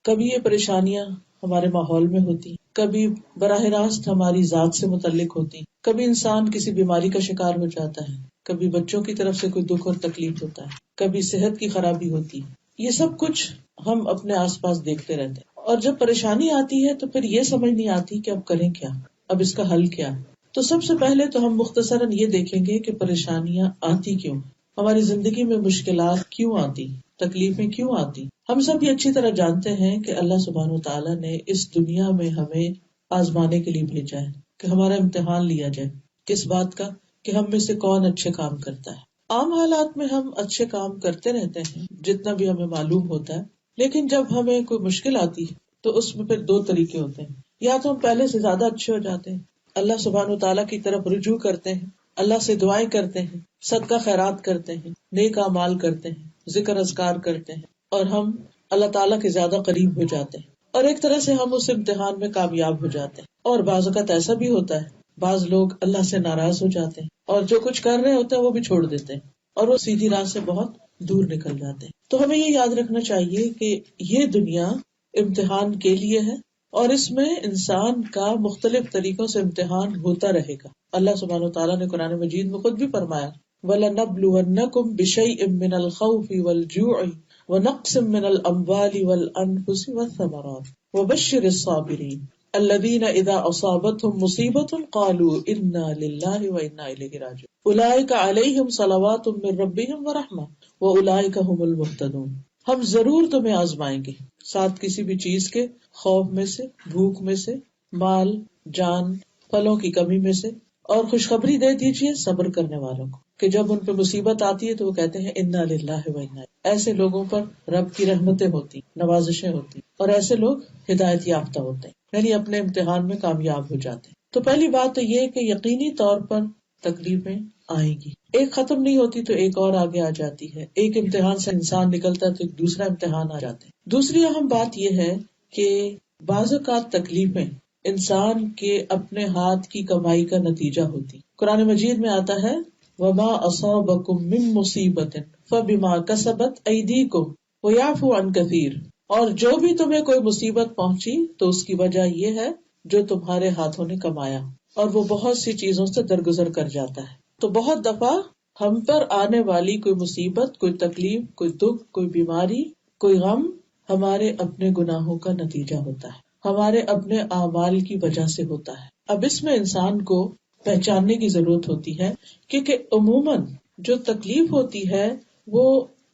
کبھی یہ پریشانیاں ہمارے ماحول میں ہوتی، کبھی براہ راست ہماری ذات سے متعلق ہوتی، کبھی انسان کسی بیماری کا شکار ہو جاتا ہے، کبھی بچوں کی طرف سے کوئی دکھ اور تکلیف ہوتا ہے، کبھی صحت کی خرابی ہوتی ہے. یہ سب کچھ ہم اپنے آس پاس دیکھتے رہتے ہیں، اور جب پریشانی آتی ہے تو پھر یہ سمجھ نہیں آتی کہ اب کریں کیا، اب اس کا حل کیا ہے. تو سب سے پہلے تو ہم مختصراً یہ دیکھیں گے کہ پریشانیاں آتی کیوں، ہماری زندگی میں مشکلات کیوں آتی، تکلیفیں کیوں آتی. ہم سب یہ اچھی طرح جانتے ہیں کہ اللہ سبحانہ وتعالیٰ نے اس دنیا میں ہمیں آزمانے کے لیے بھیجا ہے، کہ ہمارا امتحان لیا جائے. کس بات کا؟ کہ ہم میں سے کون اچھے کام کرتا ہے. عام حالات میں ہم اچھے کام کرتے رہتے ہیں جتنا بھی ہمیں معلوم ہوتا ہے، لیکن جب ہمیں کوئی مشکل آتی ہے تو اس میں پھر دو طریقے ہوتے ہیں. یا تو ہم پہلے سے زیادہ اچھے ہو جاتے ہیں، اللہ سبحانہ وتعالیٰ کی طرف رجوع کرتے ہیں، اللہ سے دعائیں کرتے ہیں، صدقہ خیرات کرتے ہیں، نیک اعمال کرتے ہیں، ذکر اذکار کرتے ہیں، اور ہم اللہ تعالیٰ کے زیادہ قریب ہو جاتے ہیں، اور ایک طرح سے ہم اس امتحان میں کامیاب ہو جاتے ہیں. اور بعض اوقات ایسا بھی ہوتا ہے، بعض لوگ اللہ سے ناراض ہو جاتے ہیں اور جو کچھ کر رہے ہوتے ہیں وہ بھی چھوڑ دیتے ہیں اور وہ سیدھی راہ سے بہت دور نکل جاتے ہیں. تو ہمیں یہ یاد رکھنا چاہیے کہ یہ دنیا امتحان کے لیے ہے، اور اس میں انسان کا مختلف طریقوں سے امتحان ہوتا رہے گا. اللہ سبحانہ وتعالیٰ نے قرآن مجید میں خود بھی فرمایا وَلَنَبْلُوَنَّكُمْ بِشَيْءٍ مِّنَ الْخَوْفِ وَالْجُوعِ وَنَقْصٍ مِّنَ الْأَمْوَالِ وَالْأَنفُسِ وَالثَّمَرَاتِ وَبَشِّرِ الصَّابِرِينَ الَّذِينَ إِذَا أَصَابَتْهُمْ مُصِيبَةٌ قَالُوا إِنَّا لِلَّهِ وَإِنَّا إِلَيْهِ رَاجِعُونَ أُولَٰئِكَ عَلَيْهِمْ صَلَوَاتٌ مِّن رَّبِّهِمْ وَرَحْمَةٌ وَأُولَٰئِكَ هُمُ الْمُهْتَدُونَ. ہم ضرور تمہیں آزمائیں گے ساتھ کسی بھی چیز کے، خوف میں سے، بھوک میں سے، مال، جان، پھلوں کی کمی میں سے، اور خوشخبری دے دیجیے صبر کرنے والوں کو کہ جب ان پہ مصیبت آتی ہے تو وہ کہتے ہیں انا للہ و انا. ایسے لوگوں پر رب کی رحمتیں ہوتی، نوازشیں ہوتی، اور ایسے لوگ ہدایت یافتہ ہوتے ہیں، یعنی اپنے امتحان میں کامیاب ہو جاتے ہیں. تو پہلی بات تو یہ کہ یقینی طور پر تکلیفیں آئیں گی، ایک ختم نہیں ہوتی تو ایک اور آگے آ جاتی ہے، ایک امتحان سے انسان نکلتا ہے تو ایک دوسرا امتحان آ جاتا ہے. دوسری اہم بات یہ ہے کہ بعض اوقات تکلیفیں انسان کے اپنے ہاتھ کی کمائی کا نتیجہ ہوتی. قرآن مجید میں آتا ہے وَمَا أَصَابَكُم مِّن مُّصِيبَةٍ فَبِمَا كَسَبَتْ أَيْدِيكُمْ وَيَعْفُو عَن كَثِيرٍ. اور جو بھی تمہیں کوئی مصیبت پہنچی تو اس کی وجہ یہ ہے جو تمہارے ہاتھوں نے کمایا، اور وہ بہت سی چیزوں سے درگزر کر جاتا ہے. تو بہت دفعہ ہم پر آنے والی کوئی مصیبت، کوئی تکلیف، کوئی دکھ، کوئی بیماری، کوئی غم ہمارے اپنے گناہوں کا نتیجہ ہوتا ہے، ہمارے اپنے اعمال کی وجہ سے ہوتا ہے. اب اس میں انسان کو پہچاننے کی ضرورت ہوتی ہے کیونکہ عموماً جو تکلیف ہوتی ہے وہ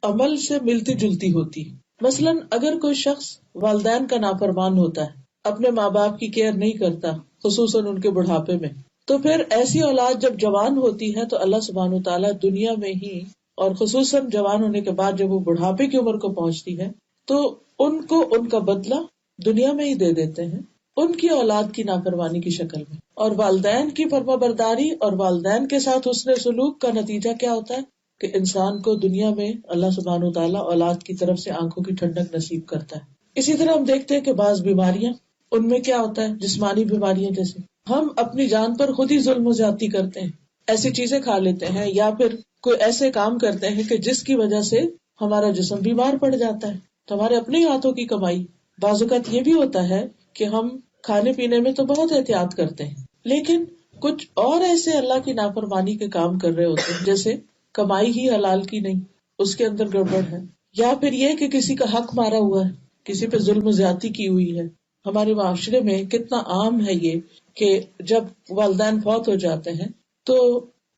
عمل سے ملتی جلتی ہوتی. مثلاً اگر کوئی شخص والدین کا نافرمان ہوتا ہے، اپنے ماں باپ کی کیئر نہیں کرتا، خصوصاً ان کے بڑھاپے میں، تو پھر ایسی اولاد جب جوان ہوتی ہے تو اللہ سبحانہ وتعالیٰ دنیا میں ہی، اور خصوصاً جوان ہونے کے بعد جب وہ بڑھاپے کی عمر کو پہنچتی ہے تو ان کو ان کا بدلہ دنیا میں ہی دے دیتے ہیں، ان کی اولاد کی نافرمانی کی شکل میں. اور والدین کی فرمانبرداری اور والدین کے ساتھ حسن سلوک کا نتیجہ کیا ہوتا ہے کہ انسان کو دنیا میں اللہ سبحانہ وتعالیٰ اولاد کی طرف سے آنکھوں کی ٹھنڈک نصیب کرتا ہے. اسی طرح ہم دیکھتے ہیں کہ بعض بیماریاں، ان میں کیا ہوتا ہے، جسمانی بیماریاں جیسے ہم اپنی جان پر خود ہی ظلم و زیادتی کرتے ہیں، ایسی چیزیں کھا لیتے ہیں یا پھر کوئی ایسے کام کرتے ہیں کہ جس کی وجہ سے ہمارا جسم بیمار پڑ جاتا ہے. تو ہمارے اپنے ہاتھوں کی کمائی. بعض اوقات یہ بھی ہوتا ہے کہ ہم کھانے پینے میں تو بہت احتیاط کرتے ہیں، لیکن کچھ اور ایسے اللہ کی نافرمانی کے کام کر رہے ہوتے ہیں، جیسے کمائی ہی حلال کی نہیں، اس کے اندر گڑبڑ ہے، یا پھر یہ کہ کسی کا حق مارا ہوا ہے، کسی پہ ظلم و زیادتی کی ہوئی ہے. ہمارے معاشرے میں کتنا عام ہے یہ کہ جب والدین فوت ہو جاتے ہیں تو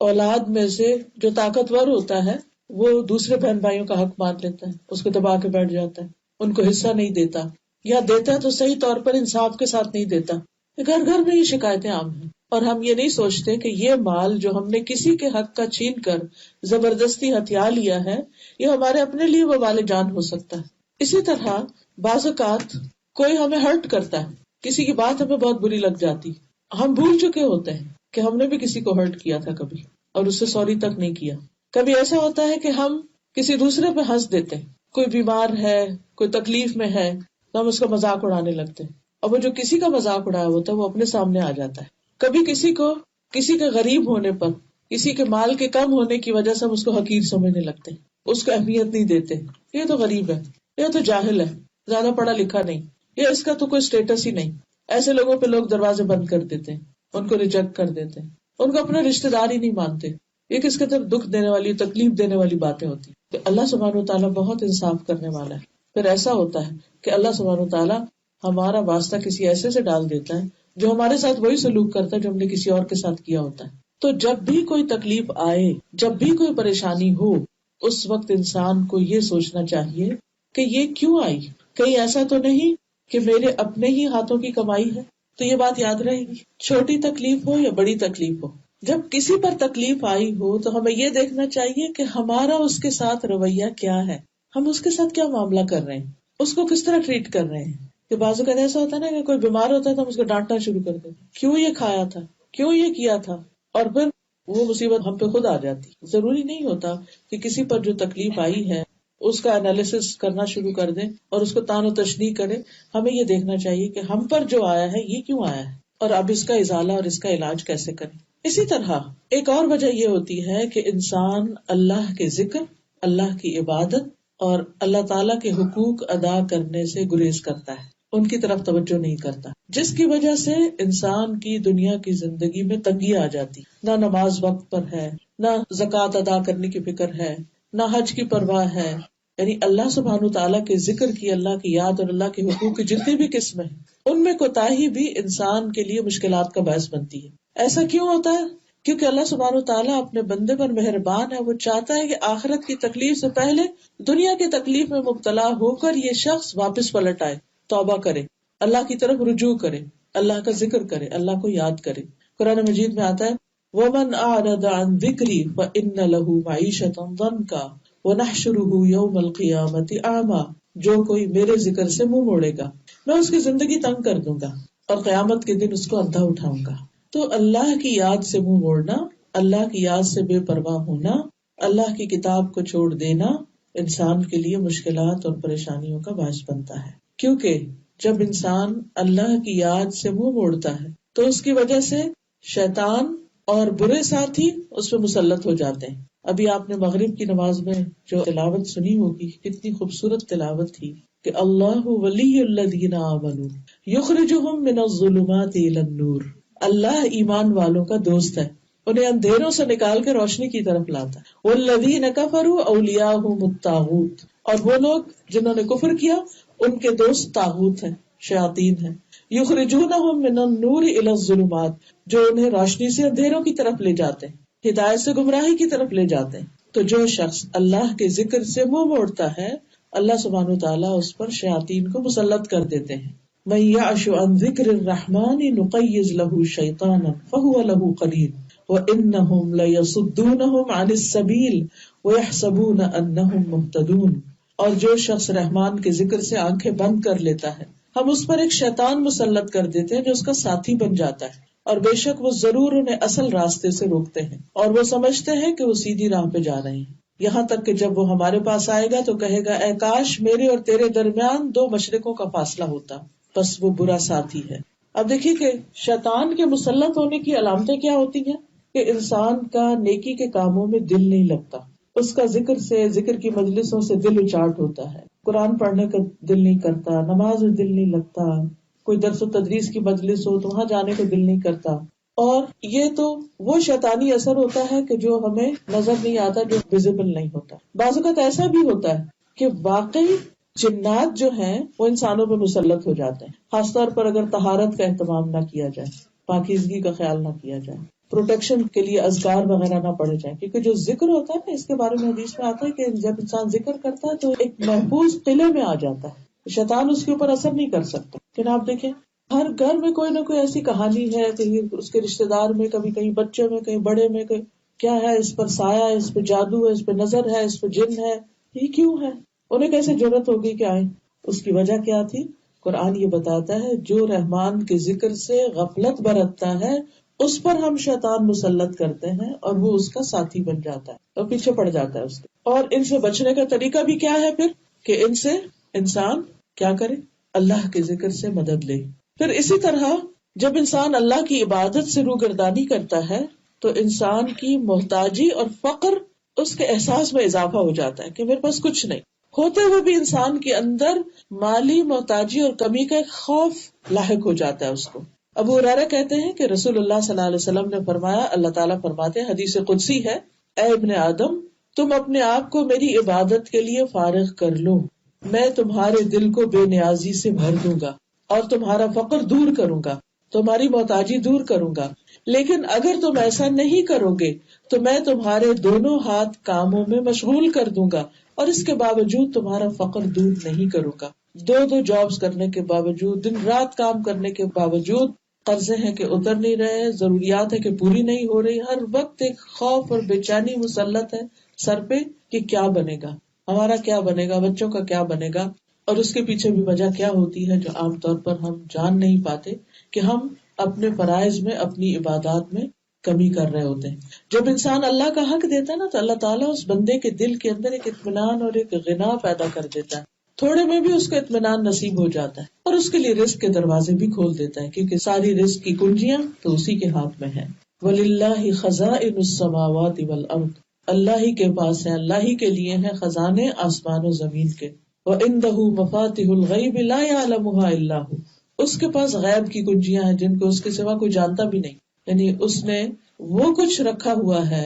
اولاد میں سے جو طاقتور ہوتا ہے وہ دوسرے بہن بھائیوں کا حق مار لیتا ہے، اس کو دبا کے بیٹھ جاتا ہے، ان کو حصہ نہیں دیتا، یا دیتا ہے تو صحیح طور پر انصاف کے ساتھ نہیں دیتا. گھر گھر میں یہ شکایتیں عام ہیں، اور ہم یہ نہیں سوچتے کہ یہ مال جو ہم نے کسی کے حق کا چھین کر زبردستی ہتھیا لیا ہے، یہ ہمارے اپنے لیے وبال جان ہو سکتا ہے. اسی طرح بعض اوقات کوئی ہمیں ہرٹ کرتا ہے، کسی کی بات ہمیں بہت بری لگ جاتی، ہم بھول چکے ہوتے ہیں کہ ہم نے بھی کسی کو ہرٹ کیا تھا کبھی اور اس سے سوری تک نہیں کیا. کبھی ایسا ہوتا ہے کہ ہم کسی دوسرے پہ ہنس دیتے ہیں، کوئی بیمار ہے، کوئی تکلیف میں ہے تو ہم اس کا مذاق اڑانے لگتے ہیں، اور وہ جو کسی کا مذاق اڑایا ہوتا ہے وہ اپنے سامنے آ جاتا ہے. کبھی کسی کے غریب ہونے پر، کسی کے مال کے کم ہونے کی وجہ سے ہم اس کو حقیر سمجھنے لگتے ہیں، اس کو اہمیت نہیں دیتے، یہ تو غریب ہے، یہ تو جاہل ہے، زیادہ پڑھا لکھا نہیں، یا اس کا تو کوئی اسٹیٹس ہی نہیں. ایسے لوگوں پہ لوگ دروازے بند کر دیتے ہیں، ان کو ریجیکٹ کر دیتے ہیں، ان کو اپنا رشتہ دار ہی نہیں مانتے. یہ کس قدر دکھ دینے والی، تکلیف دینے والی باتیں ہوتی. تو اللہ سبحانہ وتعالیٰ بہت انصاف کرنے والا ہے. پھر ایسا ہوتا ہے کہ اللہ سبحانہ وتعالیٰ ہمارا واسطہ کسی ایسے سے ڈال دیتا ہے جو ہمارے ساتھ وہی سلوک کرتا ہے جو ہم نے کسی اور کے ساتھ کیا ہوتا ہے. تو جب بھی کوئی تکلیف آئے، جب بھی کوئی پریشانی ہو، اس وقت انسان کو یہ سوچنا چاہیے کہ یہ کیوں آئی، کہیں ایسا تو نہیں کہ میرے اپنے ہی ہاتھوں کی کمائی ہے. تو یہ بات یاد رہے گی، چھوٹی تکلیف ہو یا بڑی تکلیف ہو، جب کسی پر تکلیف آئی ہو تو ہمیں یہ دیکھنا چاہیے کہ ہمارا اس کے ساتھ رویہ کیا ہے، ہم اس کے ساتھ کیا معاملہ کر رہے ہیں، اس کو کس طرح ٹریٹ کر رہے ہیں. کہ بعض اوقات ایسا ہوتا ہے نا کہ کوئی بیمار ہوتا ہے تو ہم اس کو ڈانٹنا شروع کر دیتے، کیوں یہ کھایا تھا، کیوں یہ کیا تھا، اور پھر وہ مصیبت ہم پہ خود آ جاتی. ضروری نہیں ہوتا کہ کسی پر جو تکلیف آئی ہے اس کا انالیسس کرنا شروع کر دیں اور اس کو تان و تشنیع کریں. ہمیں یہ دیکھنا چاہیے کہ ہم پر جو آیا ہے یہ کیوں آیا ہے، اور اب اس کا ازالہ اور اس کا علاج کیسے کریں. اسی طرح ایک اور وجہ یہ ہوتی ہے کہ انسان اللہ کے ذکر، اللہ کی عبادت اور اللہ تعالیٰ کے حقوق ادا کرنے سے گریز کرتا ہے، ان کی طرف توجہ نہیں کرتا، جس کی وجہ سے انسان کی دنیا کی زندگی میں تنگی آ جاتی. نہ نماز وقت پر ہے، نہ زکوٰۃ ادا کرنے کی فکر ہے، نہ حج کی پرواہ ہے. یعنی اللہ سبحانہ تعالیٰ کے ذکر کی، اللہ کی یاد اور اللہ کے حقوق کی جتنی بھی قسمیں ہیں ان میں کوتاہی بھی انسان کے لیے مشکلات کا باعث بنتی ہے. ایسا کیوں ہوتا ہے؟ کیونکہ اللہ سبحانہ تعالیٰ اپنے بندے پر مہربان ہے. وہ چاہتا ہے کہ آخرت کی تکلیف سے پہلے دنیا کی تکلیف میں مبتلا ہو کر یہ شخص واپس پلٹ آئے، توبہ کرے، اللہ کی طرف رجوع کرے، اللہ کا ذکر کرے، اللہ کو یاد کرے. قرآن مجید میں آتا ہے وَمَنْ أَعْرَضَ عَنْ ذِكْرِي فَإِنَّ لَهُ مَعِيشَةً ضَنْكًا وَنَحْشُرُهُ يَوْمَ الْقِيَامَةِ أَعْمَى. جو کوئی میرے ذکر سے منہ موڑے گا میں اس کی زندگی تنگ کر دوں گا اور قیامت کے دن اس کو اندھا اٹھاؤں گا. تو اللہ کی یاد سے منہ موڑنا، اللہ کی یاد سے بے پرواہ ہونا، اللہ کی کتاب کو چھوڑ دینا انسان کے لیے مشکلات اور پریشانیوں کا باعث بنتا ہے. کیونکہ جب انسان اللہ کی یاد سے منہ موڑتا ہے تو اس کی وجہ سے شیطان اور برے ساتھی اس پہ مسلط ہو جاتے ہیں. ابھی آپ نے مغرب کی نماز میں جو تلاوت سنی ہوگی، کتنی خوبصورت تلاوت تھی کہ اللہ ولی الذین آمنوا یخرجہم من الظلمات الی النور. اللہ ایمان والوں کا دوست ہے، انہیں اندھیروں سے نکال کے روشنی کی طرف لاتا ہے. والذین کفروا اولیاءہم الطاغوت. اور وہ لوگ جنہوں نے کفر کیا ان کے دوست طاغوت ہیں، شیاطین ہیں. یخرجونہم من النور الی الظلمات. جو انہیں روشنی سے اندھیروں کی طرف لے جاتے ہیں، ہدایت سے گمراہی کی طرف لے جاتے ہیں. تو جو شخص اللہ کے ذکر سے منہ موڑتا ہے اللہ سبحانہ وتعالیٰ اس پر شیاطین کو مسلط کر دیتے ہیں. من یعش عن ذکر الرحمن نقیض له شیطانا فهو له قرین وانہم لیصدونہم عن السبیل ویحسبون انہم مہتدون. اور جو شخص رحمان کے ذکر سے آنکھیں بند کر لیتا ہے ہم اس پر ایک شیطان مسلط کر دیتے ہیں جو اس کا ساتھی بن جاتا ہے، اور بے شک وہ ضرور انہیں اصل راستے سے روکتے ہیں اور وہ سمجھتے ہیں کہ وہ سیدھی راہ پہ جا رہے ہیں. یہاں تک کہ جب وہ ہمارے پاس آئے گا تو کہے گا اے کاش میرے اور تیرے درمیان 2 مشرقوں کا فاصلہ ہوتا. بس وہ برا ساتھی ہے. اب دیکھیے کہ شیطان کے مسلط ہونے کی علامتیں کیا ہوتی ہیں کہ انسان کا نیکی کے کاموں میں دل نہیں لگتا، اس کا ذکر کی مجلسوں سے دل اچاٹ ہوتا ہے، قرآن پڑھنے کا دل نہیں کرتا، نماز میں دل نہیں لگتا، کوئی درس و تدریس کی مجلس ہو تو وہاں جانے کو دل نہیں کرتا. اور یہ تو وہ شیطانی اثر ہوتا ہے کہ جو ہمیں نظر نہیں آتا، جو ویزیبل نہیں ہوتا. بعض اوقات ایسا بھی ہوتا ہے کہ واقعی جنات جو ہیں وہ انسانوں پہ مسلط ہو جاتے ہیں، خاص طور پر اگر طہارت کا اہتمام نہ کیا جائے، پاکیزگی کا خیال نہ کیا جائے، پروٹیکشن کے لیے اذکار وغیرہ نہ پڑھے جائیں. کیونکہ جو ذکر ہوتا ہے نا، اس کے بارے میں حدیث میں آتا ہے کہ جب انسان ذکر کرتا ہے تو ایک محفوظ قلعے میں آ جاتا ہے، شیطان اس کے اوپر اثر نہیں کر سکتا. لیکن آپ دیکھیں ہر گھر میں کوئی نہ کوئی ایسی کہانی ہے، کہیں اس کے رشتے دار میں، کبھی کہیں بچے میں، کہیں بڑے میں، کہیں کیا ہے، اس پر سایہ ہے، اس پہ جادو ہے، اس پہ نظر ہے، اس پہ جن ہے. یہ کیوں ہے؟ انہیں کیسے ضرورت ہوگی کہ آئیں؟ اس کی وجہ کیا تھی؟ قرآن یہ بتاتا ہے جو رحمان کے ذکر سے غفلت برتتا ہے اس پر ہم شیطان مسلط کرتے ہیں اور وہ اس کا ساتھی بن جاتا ہے اور پیچھے پڑ جاتا ہے اس کے. اور ان سے بچنے کا طریقہ بھی کیا ہے پھر کہ ان سے انسان کیا کرے؟ اللہ کے ذکر سے مدد لے. پھر اسی طرح جب انسان اللہ کی عبادت سے روگردانی کرتا ہے تو انسان کی محتاجی اور فقر اس کے احساس میں اضافہ ہو جاتا ہے کہ میرے پاس کچھ نہیں. ہوتے ہوئے بھی انسان کے اندر مالی محتاجی اور کمی کا ایک خوف لاحق ہو جاتا ہے اس کو. ابو ہریرہ کہتے ہیں کہ رسول اللہ صلی اللہ علیہ وسلم نے فرمایا، اللہ تعالیٰ فرماتے ہیں، حدیث قدسی ہے، اے ابن آدم، تم اپنے آپ کو میری عبادت کے لیے فارغ کر لو، میں تمہارے دل کو بے نیازی سے بھر دوں گا اور تمہارا فقر دور کروں گا، تمہاری محتاجی دور کروں گا. لیکن اگر تم ایسا نہیں کرو گے تو میں تمہارے دونوں ہاتھ کاموں میں مشغول کر دوں گا اور اس کے باوجود تمہارا فقر دور نہیں کروں گا. دو جابز کرنے کے باوجود، دن رات کام کرنے کے باوجود، قرضے ہیں کہ اتر نہیں رہے، ضروریات ہے کہ پوری نہیں ہو رہی، ہر وقت ایک خوف اور بے چینی مسلط ہے سر پہ کہ کیا بنے گا، ہمارا کیا بنے گا، بچوں کا کیا بنے گا. اور اس کے پیچھے بھی وجہ کیا ہوتی ہے جو عام طور پر ہم جان نہیں پاتے، کہ ہم اپنے فرائض میں، اپنی عبادات میں کمی کر رہے ہوتے ہیں. جب انسان اللہ کا حق دیتا ہے نا تو اللہ تعالیٰ اس بندے کے دل کے اندر ایک اطمینان اور ایک غنا پیدا کر دیتا ہے، تھوڑے میں بھی اس کو اطمینان نصیب ہو جاتا ہے اور اس کے لیے رزق کے دروازے بھی کھول دیتا ہے، کیونکہ ساری رزق کی کنجیاں تو اسی کے ہاتھ میں ہیں. وَلِلَّهِ خَزَائِنُ السَّمَاوَاتِ وَالْأَرْضِ، اللہ ہی کے پاس ہے، اللہ ہی کے لیے ہیں خزانے آسمان و زمین کے. وَعِندَهُ مَفَاتِحُ الْغَيْبِ لَا يَعْلَمُهَا إِلَّا هُوَ، اس کے پاس غیب کی کنجیاں ہیں جن کو اس کے سوا کوئی جانتا بھی نہیں، یعنی اس نے وہ کچھ رکھا ہوا ہے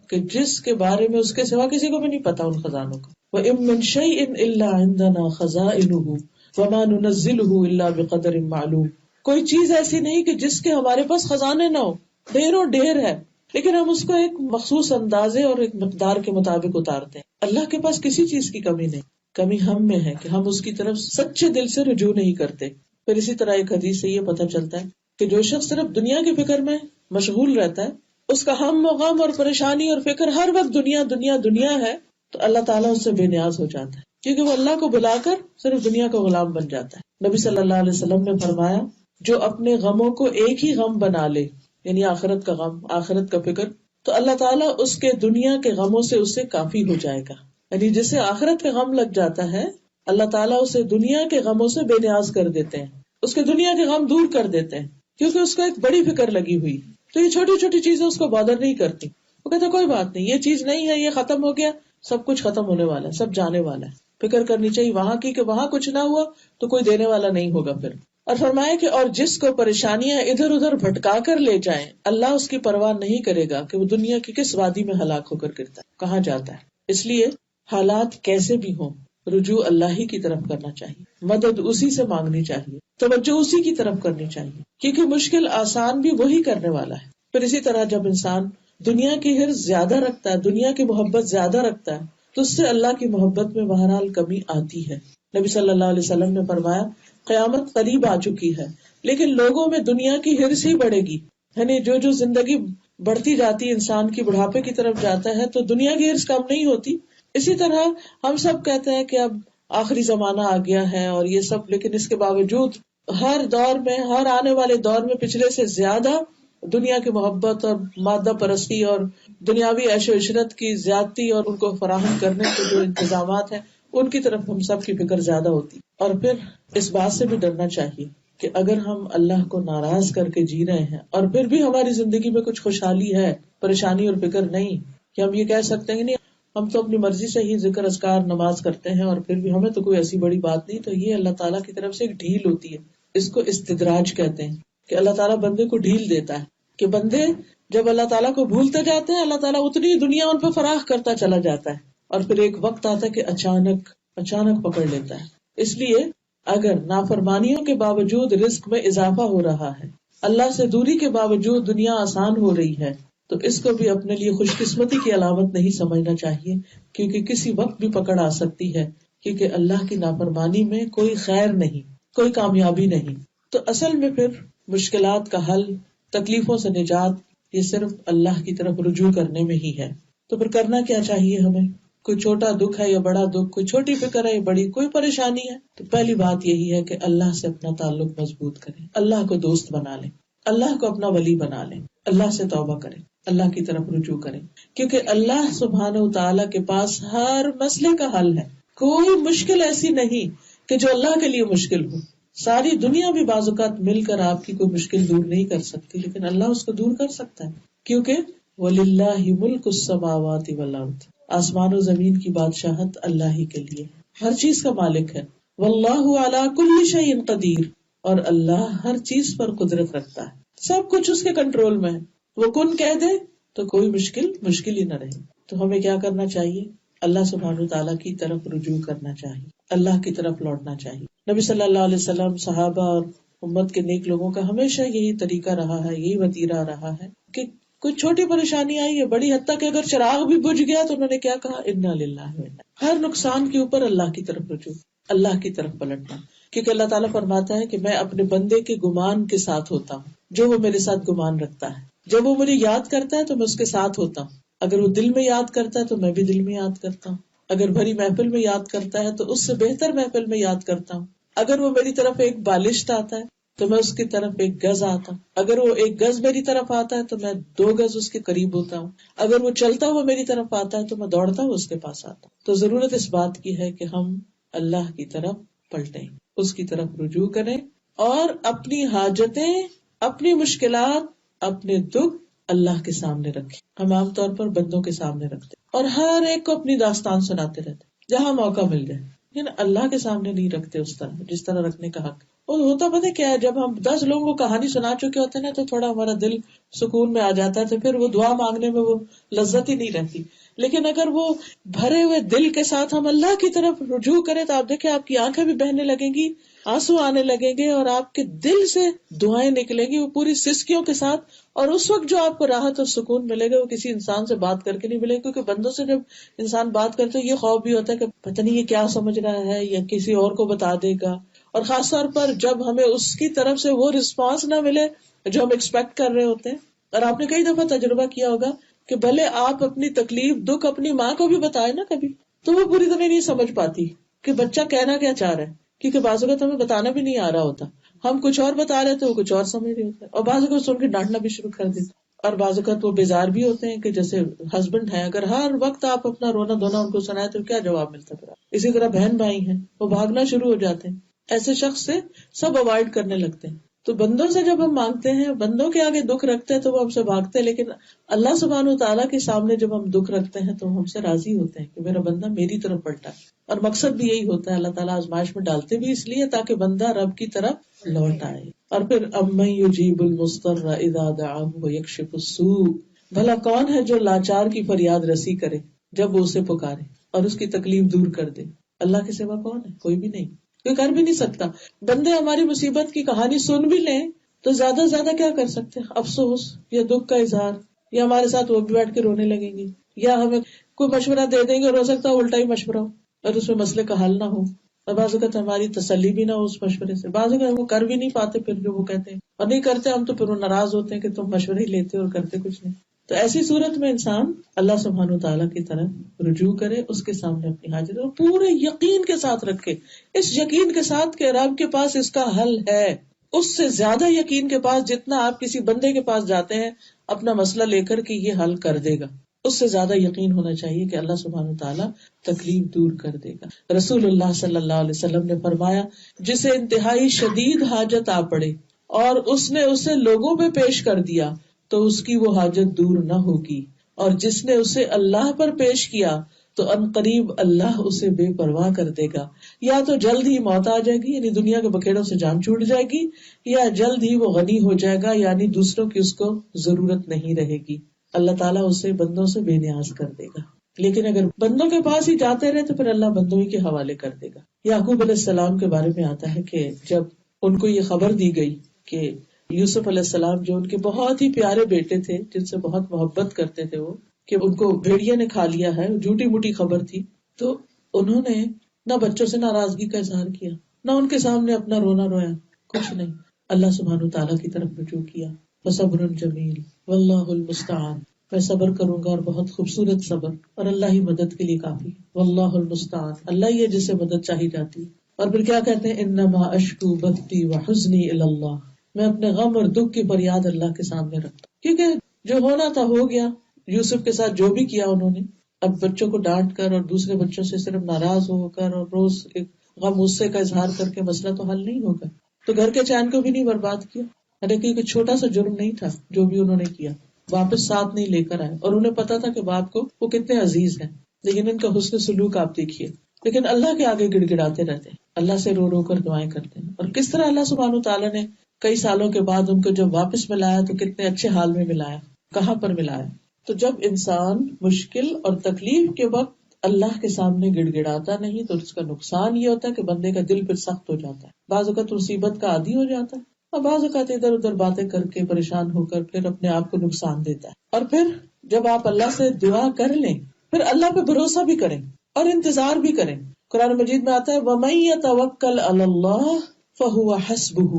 کہ جس کے بارے میں اس کے سوا کسی کو بھی نہیں پتا ان خزانوں کا. وَإِن مِّن شَيْءٍ إِلَّا عِندَنَا خَزَائِنُهُ وَمَا نُنَزِّلُهُ إِلَّا بِقَدَرٍ مَّعْلُومٍ، کوئی چیز ایسی نہیں کہ جس کے ہمارے پاس خزانے نہ ہو، ڈھیروں ڈھیر ہے، لیکن ہم اس کو ایک مخصوص اندازے اور ایک مقدار کے مطابق اتارتے ہیں. اللہ کے پاس کسی چیز کی کمی نہیں، کمی ہم میں ہے کہ ہم اس کی طرف سچے دل سے رجوع نہیں کرتے. پھر اسی طرح ایک حدیث سے یہ پتہ چلتا ہے کہ جو شخص صرف دنیا کی فکر میں مشغول رہتا ہے، اس کا ہم و غم اور پریشانی اور فکر ہر وقت دنیا دنیا دنیا ہے، تو اللہ تعالیٰ اس سے بے نیاز ہو جاتا ہے، کیونکہ وہ اللہ کو بلا کر صرف دنیا کا غلام بن جاتا ہے. نبی صلی اللہ علیہ وسلم نے فرمایا، جو اپنے غموں کو ایک ہی غم بنا لے، یعنی آخرت کا غم، آخرت کا فکر، تو اللہ تعالیٰ اس کے دنیا کے غموں سے اس سے کافی ہو جائے گا. یعنی جسے آخرت کا غم لگ جاتا ہے، اللہ تعالیٰ اسے دنیا کے غموں سے بے نیاز کر دیتے ہیں، اس کے دنیا کے غم دور کر دیتے ہیں، کیونکہ اس کو ایک بڑی فکر لگی ہوئی. تو یہ چھوٹی چھوٹی چیزیں اس کو بادر نہیں کرتی، وہ کہتا کوئی بات نہیں، یہ چیز نہیں ہے، یہ ختم ہو گیا، سب کچھ ختم ہونے والا ہے، سب جانے والا ہے. فکر کرنی چاہیے وہاں کی کہ وہاں کچھ نہ ہوا تو کوئی دینے والا نہیں ہوگا پھر. اور فرمایا کہ اور جس کو پریشانیاں ادھر ادھر بھٹکا کر لے جائیں، اللہ اس کی پرواہ نہیں کرے گا کہ وہ دنیا کی کس وادی میں ہلاک ہو کر گرتا ہے، کہاں جاتا ہے. اس لیے حالات کیسے بھی ہوں، رجوع اللہ ہی کی طرف کرنا چاہیے، مدد اسی سے مانگنی چاہیے، توجہ اسی کی طرف کرنی چاہیے، کیونکہ مشکل آسان بھی وہی کرنے والا ہے. پھر اسی طرح جب انسان دنیا کی حرص زیادہ رکھتا ہے، دنیا کی محبت زیادہ رکھتا ہے، تو اس سے اللہ کی محبت میں بہرحال کمی آتی ہے. نبی صلی اللہ علیہ وسلم نے فرمایا، قیامت قریب آ چکی ہے، لیکن لوگوں میں دنیا کی حرص ہی بڑھے گی. یعنی جو زندگی بڑھتی جاتی ہے، انسان کی بڑھاپے کی طرف جاتا ہے، تو دنیا کی حرص کم نہیں ہوتی. اسی طرح ہم سب کہتے ہیں کہ اب آخری زمانہ آ گیا ہے اور یہ سب، لیکن اس کے باوجود ہر دور میں، ہر آنے والے دور میں پچھلے سے زیادہ دنیا کی محبت اور مادہ پرستی اور دنیاوی عیش و عشرت کی زیادتی اور ان کو فراہم کرنے کے جو انتظامات ہیں ان کی طرف ہم سب کی فکر زیادہ ہوتی. اور پھر اس بات سے بھی ڈرنا چاہیے کہ اگر ہم اللہ کو ناراض کر کے جی رہے ہیں اور پھر بھی ہماری زندگی میں کچھ خوشحالی ہے، پریشانی اور فکر نہیں، کہ ہم یہ کہہ سکتے ہیں کہ نہیں ہم تو اپنی مرضی سے ہی ذکر اذکار نماز کرتے ہیں اور پھر بھی ہمیں تو کوئی ایسی بڑی بات نہیں، تو یہ اللہ تعالیٰ کی طرف سے ایک ڈھیل ہوتی ہے. اس کو استدراج کہتے ہیں کہ اللہ تعالیٰ بندے کو ڈھیل دیتا ہے کہ بندے جب اللہ تعالیٰ کو بھولتے جاتے ہیں، اللہ تعالیٰ اتنی دنیا ان پہ فراخ کرتا چلا جاتا ہے اور پھر ایک وقت آتا ہے کہ اچانک پکڑ لیتا ہے. اس لیے اگر نافرمانیوں کے باوجود رزق میں اضافہ ہو رہا ہے، اللہ سے دوری کے باوجود دنیا آسان ہو رہی ہے، تو اس کو بھی اپنے لیے خوش قسمتی کی علامت نہیں سمجھنا چاہیے، کیونکہ کسی وقت بھی پکڑ آ سکتی ہے، کیونکہ اللہ کی نافرمانی میں کوئی خیر نہیں، کوئی کامیابی نہیں. تو اصل میں پھر مشکلات کا حل، تکلیفوں سے نجات، یہ صرف اللہ کی طرف رجوع کرنے میں ہی ہے. تو پھر کرنا کیا چاہیے ہمیں؟ کوئی چھوٹا دکھ ہے یا بڑا دکھ، کوئی چھوٹی فکر ہے یا بڑی کوئی پریشانی ہے، تو پہلی بات یہی ہے کہ اللہ سے اپنا تعلق مضبوط کریں، اللہ کو دوست بنا لیں، اللہ کو اپنا ولی بنا لیں، اللہ سے توبہ کریں، اللہ کی طرف رجوع کریں، کیونکہ اللہ سبحانہ وتعالیٰ کے پاس ہر مسئلے کا حل ہے. کوئی مشکل ایسی نہیں کہ جو اللہ کے لیے مشکل ہو. ساری دنیا بھی بعض اوقات مل کر آپ کی کوئی مشکل دور نہیں کر سکتی، لیکن اللہ اس کو دور کر سکتا ہے، کیونکہ وَلِلَّهِ مُلْكُ السَّمَاوَاتِ وَالْأَرْضِ، آسمان و زمین کی بادشاہت اللہ ہی کے لیے. ہر چیز کا مالک ہے. واللہ علی کل شیء قدیر، اور اللہ ہر چیز پر قدرت رکھتا ہے، سب کچھ اس کے کنٹرول میں ہے. وہ کن کہہ دے تو کوئی مشکل ہی نہ رہے. تو ہمیں کیا کرنا چاہیے؟ اللہ سبحانہ تعالیٰ کی طرف رجوع کرنا چاہیے، اللہ کی طرف لوٹنا چاہیے. نبی صلی اللہ علیہ وسلم، صحابہ اور امت کے نیک لوگوں کا ہمیشہ یہی طریقہ رہا ہے، یہی وتیرہ رہا ہے کہ کوئی چھوٹی پریشانی آئی ہے، بڑی حد تک اگر چراغ بھی بجھ گیا تو انہوں نے کیا کہا؟ انا للہ و انا. ہر نقصان کے اوپر اللہ کی طرف رجوع، اللہ کی طرف پلٹنا. کیونکہ اللہ تعالیٰ فرماتا ہے کہ میں اپنے بندے کے گمان کے ساتھ ہوتا ہوں، جو وہ میرے ساتھ گمان رکھتا ہے. جب وہ مجھے یاد کرتا ہے تو میں اس کے ساتھ ہوتا ہوں، اگر وہ دل میں یاد کرتا ہے تو میں بھی دل میں یاد کرتا ہوں، اگر بھری محفل میں یاد کرتا ہے تو اس سے بہتر محفل میں یاد کرتا ہوں. اگر وہ میری طرف ایک بالشت آتا ہے تو میں اس کی طرف ایک گز آتا ہوں، اگر وہ ایک گز میری طرف آتا ہے تو میں 2 گز اس کے قریب ہوتا ہوں، اگر وہ چلتا ہوا میری طرف آتا ہے تو میں دوڑتا ہوں اس کے پاس آتا ہوں. تو ضرورت اس بات کی ہے کہ ہم اللہ کی طرف پلٹیں، اس کی طرف رجوع کریں اور اپنی حاجتیں، اپنی مشکلات، اپنے دکھ اللہ کے سامنے رکھیں. ہم عام طور پر بندوں کے سامنے رکھتے اور ہر ایک کو اپنی داستان سناتے رہتے جہاں موقع مل جائے، لیکن اللہ کے سامنے نہیں رکھتے اس طرح جس طرح رکھنے کا حق. اور ہوتا پتہ کیا ہے، جب ہم 10 لوگوں کو کہانی سنا چکے ہوتے ہیں نا تو تھوڑا ہمارا دل سکون میں آ جاتا ہے، تو پھر وہ دعا مانگنے میں وہ لذت ہی نہیں رہتی. لیکن اگر وہ بھرے ہوئے دل کے ساتھ ہم اللہ کی طرف رجوع کریں تو آپ دیکھیں آپ کی آنکھیں بھی بہنے لگیں گی، آنسو آنے لگیں گے اور آپ کے دل سے دعائیں نکلیں گی وہ پوری سسکیوں کے ساتھ. اور اس وقت جو آپ کو راحت اور سکون ملے گا وہ کسی انسان سے بات کر کے نہیں ملے گا، کیونکہ بندوں سے جب انسان بات کرتے ہے یہ خوف بھی ہوتا ہے کہ پتہ نہیں یہ کیا سمجھ رہا ہے یا کسی اور کو بتا دے گا. اور خاص طور پر جب ہمیں اس کی طرف سے وہ رسپانس نہ ملے جو ہم ایکسپیکٹ کر رہے ہوتے ہیں. اور آپ نے کئی دفعہ تجربہ کیا ہوگا کہ بھلے آپ اپنی تکلیف دکھ اپنی ماں کو بھی بتائے نا کبھی، تو وہ پوری طرح نہیں سمجھ پاتی کہ بچہ کہنا کیا چاہ رہا ہے، کیونکہ بعض اوقات ہمیں بتانا بھی نہیں آ رہا ہوتا، ہم کچھ اور بتا رہے تھے وہ کچھ اور سمجھ رہے ہوتے ہیں، اور بعض اوقات سن کے ڈانٹنا بھی شروع کر دیتے. اور بعض اوقات وہ بیزار بھی ہوتے ہیں کہ جیسے ہسبینڈ ہے، اگر ہر وقت آپ اپنا رونا دھونا ان کو سنائے تو کیا جواب ملتا پھر. اسی طرح بہن بھائی ہیں، وہ بھاگنا شروع ہو جاتے ہیں، ایسے شخص سے سب اوائڈ کرنے لگتے ہیں. تو بندوں سے جب ہم مانگتے ہیں، بندوں کے آگے دکھ رکھتے ہیں تو وہ ہم سے بھاگتے ہیں، لیکن اللہ سبحانہ و تعالیٰ کے سامنے جب ہم دکھ رکھتے ہیں تو ہم سے راضی ہوتے ہیں کہ میرا بندہ میری طرف پلٹا ہے. اور مقصد بھی یہی ہوتا ہے، اللہ تعالیٰ آزمائش میں ڈالتے بھی اس لیے تاکہ بندہ رب کی طرف لوٹ آئے. اور پھر امن یجیب المضطر اذا دعاہ ویکشف السوء، بھلا کون ہے جو لاچار کی فریاد رسی کرے جب وہ اسے پکارے اور اس کی تکلیف دور کر دے. اللہ کے سوا کون ہے؟ کوئی بھی نہیں، کوئی کر بھی نہیں سکتا. بندے ہماری مصیبت کی کہانی سن بھی لیں تو زیادہ سے زیادہ کیا کر سکتے ہیں؟ افسوس یا دکھ کا اظہار، یا ہمارے ساتھ وہ بھی بیٹھ کے رونے لگیں گی، یا ہمیں کوئی مشورہ دے دیں گے اور ہو سکتا ہے الٹا ہی مشورہ ہو اور اس میں مسئلے کا حل نہ ہو، اور بعض اوقات ہماری تسلی بھی نہ ہو اس مشورے سے. بعض اوقات وہ کر بھی نہیں پاتے پھر جو وہ کہتے ہیں، اور نہیں کرتے ہم تو پھر وہ ناراض ہوتے ہیں کہ تم مشورے ہی لیتے اور کرتے کچھ نہیں. تو ایسی صورت میں انسان اللہ سبحانہ تعالیٰ کی طرف رجوع کرے، اس کے سامنے اپنی حاجت اور پورے یقین کے ساتھ رکھے، اس یقین کے ساتھ کہ رب کے پاس اس کا حل ہے. اس سے زیادہ یقین کے پاس جتنا آپ کسی بندے کے پاس جاتے ہیں اپنا مسئلہ لے کر کہ یہ حل کر دے گا، اس سے زیادہ یقین ہونا چاہیے کہ اللہ سبحانہ تعالیٰ تکلیف دور کر دے گا. رسول اللہ صلی اللہ علیہ وسلم نے فرمایا، جسے انتہائی شدید حاجت آ پڑے اور اس نے اسے لوگوں پہ پیش کر دیا تو اس کی وہ حاجت دور نہ ہوگی، اور جس نے اسے اللہ پر پیش کیا تو ان قریب اللہ اسے بے پرواہ کر دے گا. یا تو جلد ہی موت آ جائے گی، یعنی دنیا کے بکھیڑوں سے جان چھوٹ جائے گی، یا جلد ہی وہ غنی ہو جائے گا، یعنی دوسروں کی اس کو ضرورت نہیں رہے گی. اللہ تعالیٰ اسے بندوں سے بے نیاز کر دے گا. لیکن اگر بندوں کے پاس ہی جاتے رہے تو پھر اللہ بندوں ہی کے حوالے کر دے گا. یعقوب علیہ السلام کے بارے میں آتا ہے کہ جب ان کو یہ خبر دی گئی کہ یوسف علیہ السلام جو ان کے بہت ہی پیارے بیٹے تھے، جن سے بہت محبت کرتے تھے وہ، کہ ان کو بھیڑیا نے کھا لیا ہے، جھوٹی موٹی خبر تھی، تو انہوں نے نہ بچوں سے ناراضگی کا اظہار کیا، نہ ان کے سامنے اپنا رونا رویا، کچھ نہیں. اللہ سبحانہ تعالیٰ کی طرف رجوع کیا. فصبر جمیل واللہ المستعان، میں صبر کروں گا اور بہت خوبصورت صبر، اور اللہ ہی مدد کے لیے کافی. واللہ المستعان، اللہ ہی ہے جسے مدد چاہی جاتی. اور پھر کیا کہتے ہیں، انما اشکو بثی وحزنی الی اللہ، میں اپنے غم اور دکھ کی فریاد اللہ کے سامنے رکھتا ہوں، کیونکہ جو ہونا تھا ہو گیا. یوسف کے ساتھ جو بھی کیا انہوں نے، اب بچوں کو ڈانٹ کر اور دوسرے بچوں سے صرف ناراض ہو کر اور روز ایک غم غصے کا اظہار کر کے مسئلہ تو حل نہیں ہوگا. تو گھر کے چین کو بھی نہیں برباد کیا، لیکن ایک چھوٹا سا جرم نہیں تھا جو بھی انہوں نے کیا، واپس ساتھ نہیں لے کر آئے. اور انہیں پتا تھا کہ باپ کو وہ کتنے عزیز ہیں، لیکن ان کا حسن سلوک آپ دیکھیے. لیکن اللہ کے آگے گڑ گڑاتے رہتے ہیں، اللہ سے رو رو کر دعائیں کرتے ہیں. اور کس طرح اللہ سبحانہ وتعالیٰ نے کئی سالوں کے بعد ان کو جب واپس ملایا تو کتنے اچھے حال میں ملایا، کہاں پر ملایا. تو جب انسان مشکل اور تکلیف کے وقت اللہ کے سامنے گڑ گڑاتا نہیں تو اس کا نقصان یہ ہوتا ہے کہ بندے کا دل پھر سخت ہو جاتا ہے، بعض اوقات مصیبت کا عادی ہو جاتا ہے، اور بعض اوقات ادھر ادھر باتیں کر کے پریشان ہو کر پھر اپنے آپ کو نقصان دیتا ہے. اور پھر جب آپ اللہ سے دعا کر لیں پھر اللہ پہ بھروسہ بھی کریں اور انتظار بھی کریں. قرآن مجید میں آتا ہے وَمَن يَتَوَكَّلْ عَلَى اللَّهِ فَهُوَ حَسْبُهُ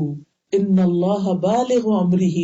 إِنَّ اللَّهَ بَالِغُ أَمْرِهِ